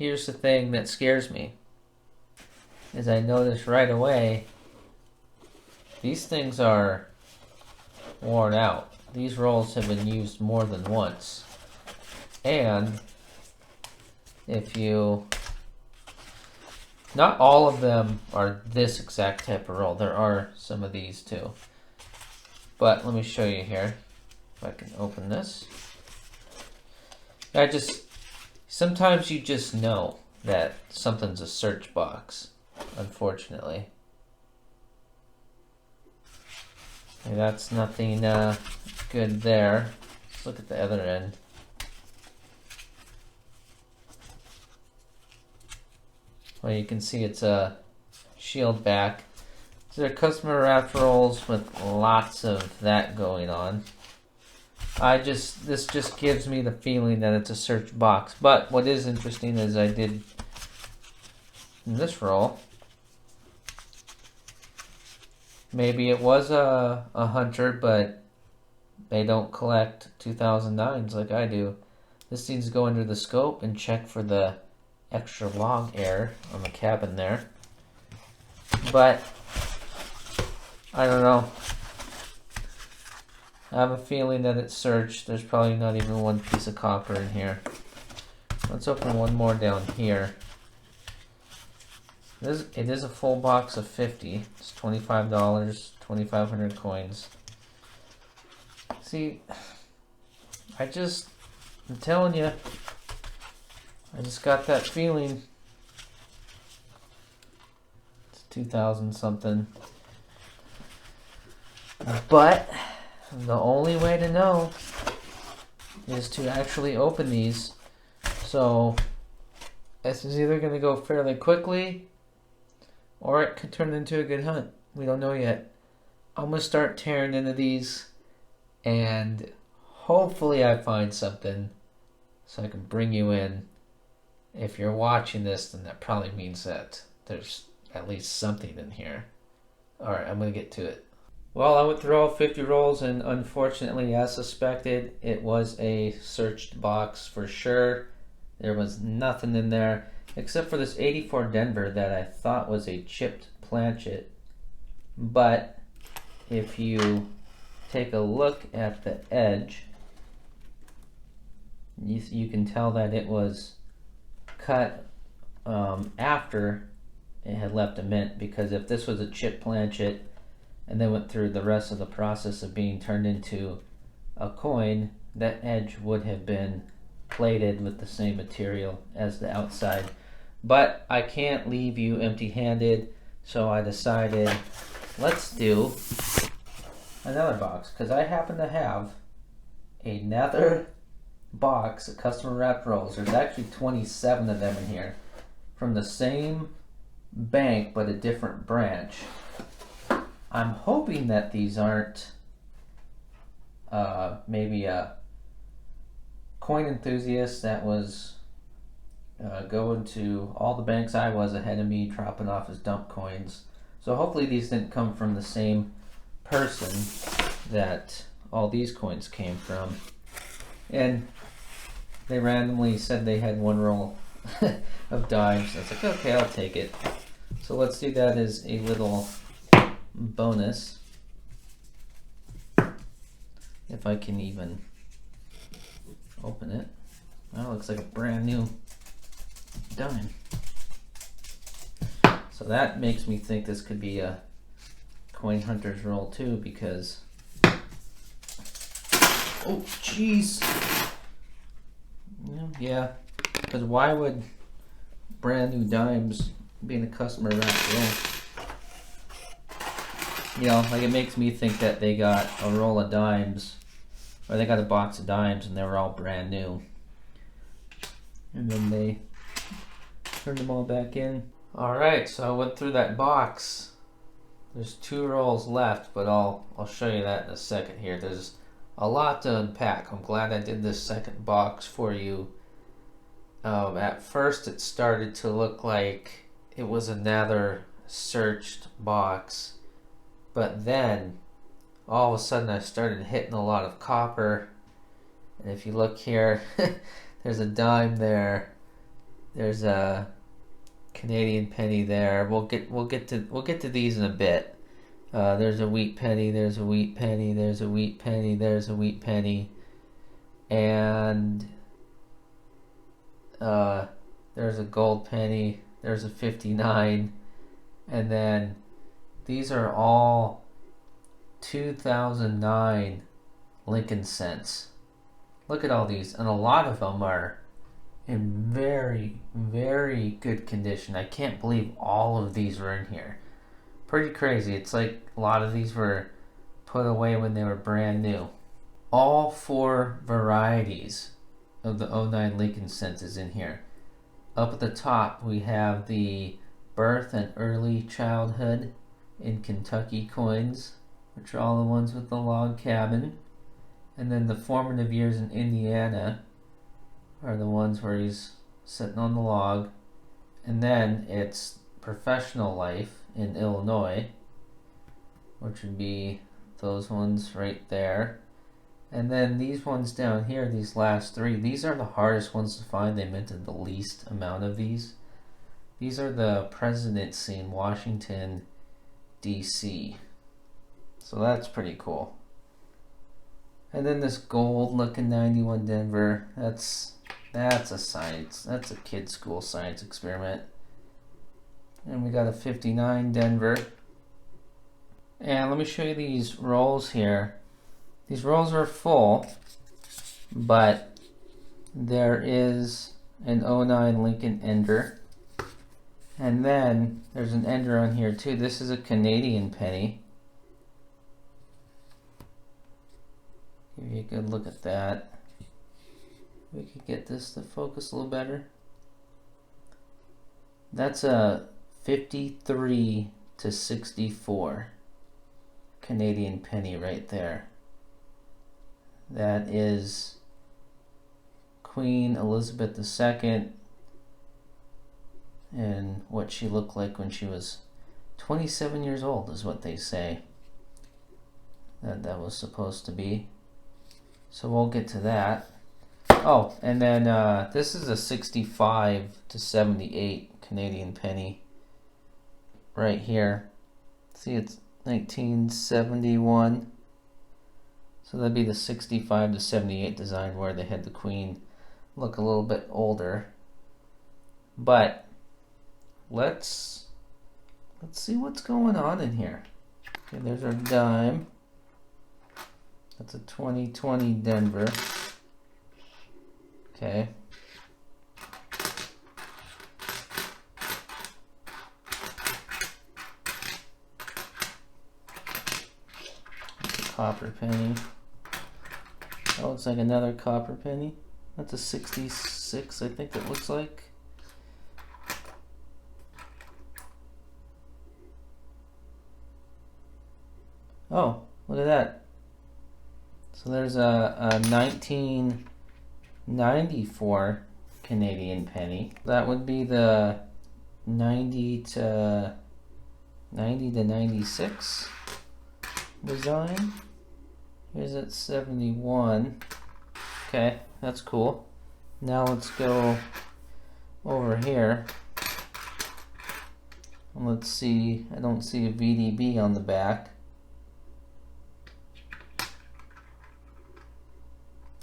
here's the thing that scares me, is I notice right away these things are worn out. These rolls have been used more than once. And if you, not all of them are this exact type of roll. There are some of these too. But let me show you here. If I can open this. Sometimes you just know that something's a search box, unfortunately. Okay, that's nothing good there. Let's look at the other end. Well, you can see it's a shield back. So they're customer wrapped rolls with lots of that going on. This just gives me the feeling that it's a search box. But what is interesting is I did in this roll. Maybe it was a hunter, but they don't collect 2009s like I do. This needs to go under the scope and check for the extra log air on the cabin there. But I don't know. I have a feeling that it's searched. There's probably not even one piece of copper in here. Let's open one more down here. It is a full box of 50. It's $25, 2,500 coins. See, I'm telling you, I just got that feeling. It's 2,000 something. But the only way to know is to actually open these. So this is either going to go fairly quickly or it could turn into a good hunt. We don't know yet. I'm going to start tearing into these and hopefully I find something so I can bring you in. If you're watching this, then that probably means that there's at least something in here. Alright, I'm going to get to it. Well, I went through all 50 rolls and unfortunately, as suspected, it was a searched box for sure. There was nothing in there except for this 84 Denver that I thought was a chipped planchet. But if you take a look at the edge, you can tell that it was cut after it had left a mint, because if this was a chipped planchet and then went through the rest of the process of being turned into a coin, that edge would have been plated with the same material as the outside. But I can't leave you empty-handed, so I decided let's do another box, because I happen to have another box of customer wrapped rolls. There's actually 27 of them in here from the same bank but a different branch. I'm hoping that these aren't maybe a coin enthusiast that was going to all the banks I was ahead of me, dropping off his dump coins. So hopefully these didn't come from the same person that all these coins came from. And they randomly said they had one roll of dimes. I was like, okay, I'll take it. So let's do that as a little bonus. If I can even open it. That looks like a brand new dime. So that makes me think this could be a coin hunter's roll too, because oh jeez. Yeah, because why would brand new dimes be in a customer wrapped roll? You know, like, it makes me think that they got a roll of dimes, or they got a box of dimes and they were all brand new, and then they turned them all back in. Alright, so I went through that box. There's 2 rolls left, but I'll show you that in a second here. There's a lot to unpack. I'm glad I did this second box for you. At first it started to look like it was another searched box, but then all of a sudden I started hitting a lot of copper. And if you look here, there's a dime there, There's a Canadian penny there. We'll get to these in a bit. There's a wheat penny. There's a wheat penny. There's a wheat penny. There's a wheat penny, and there's a gold penny. There's a 59, and then these are all 2009 Lincoln cents. Look at all these, and a lot of them are in very, very good condition. I can't believe all of these were in here. Pretty crazy. It's like a lot of these were put away when they were brand new. All four varieties of the 09 Lincoln cents is in here. Up at the top we have the birth and early childhood in Kentucky coins, which are all the ones with the log cabin. And then the formative years in Indiana are the ones where he's sitting on the log. And then it's professional life in Illinois, which would be those ones right there. And then these ones down here, these last three, these are the hardest ones to find. They minted the least amount of these. These are the presidency in Washington, D.C. So that's pretty cool. And then this gold looking 91 Denver, that's a science, that's a kid school science experiment. And we got a 59 Denver. And let me show you these rolls here. These rolls are full, but there is an 09 Lincoln Ender. And then there's an Ender on here too. This is a Canadian penny. Give you a good look at that. We could get this to focus a little better. That's a 53 to 64 Canadian penny right there. That is Queen Elizabeth II and what she looked like when she was 27 years old is what they say that was supposed to be. So we'll get to that. Oh, and then this is a 65 to 78 Canadian penny right here. See, it's 1971. So that'd be the 65 to 78 design where they had the Queen look a little bit older. But let's see what's going on in here. Okay, there's our dime. That's a 2020 Denver. Okay. That's a copper penny. That looks like another copper penny. That's a 66, I think it looks like. Oh, look at that. So there's a 1994 Canadian penny. That would be the 90 to 96 design. Here's at 71. Okay, that's cool. Now let's go over here. And let's see, I don't see a VDB on the back.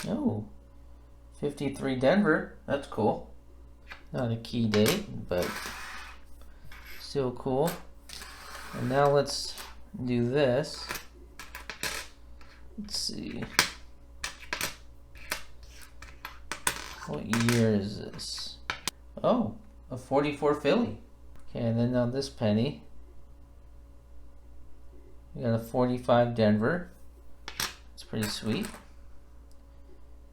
Oh, 53 Denver, that's cool. Not a key date, but still cool. And now let's do this. Let's see. What year is this? Oh, a 44 Philly. Okay, and then now this penny. We got a 45 Denver. It's pretty sweet.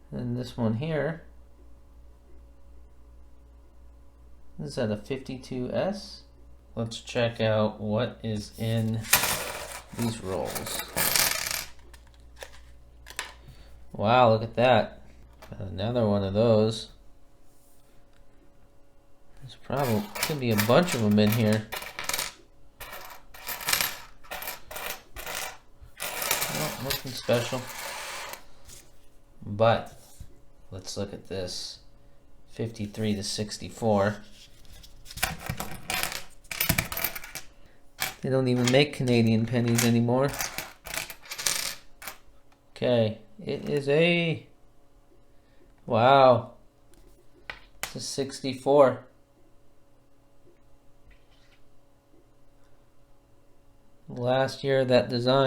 And this one here, is that a 52S? Let's check out what is in these rolls. Wow, look at that. Another one of those. There's probably could be a bunch of them in here. Oh, nothing special. But let's look at this 53 to 64. They don't even make Canadian pennies anymore. Okay, it is a... Wow. It's a 64. Last year that design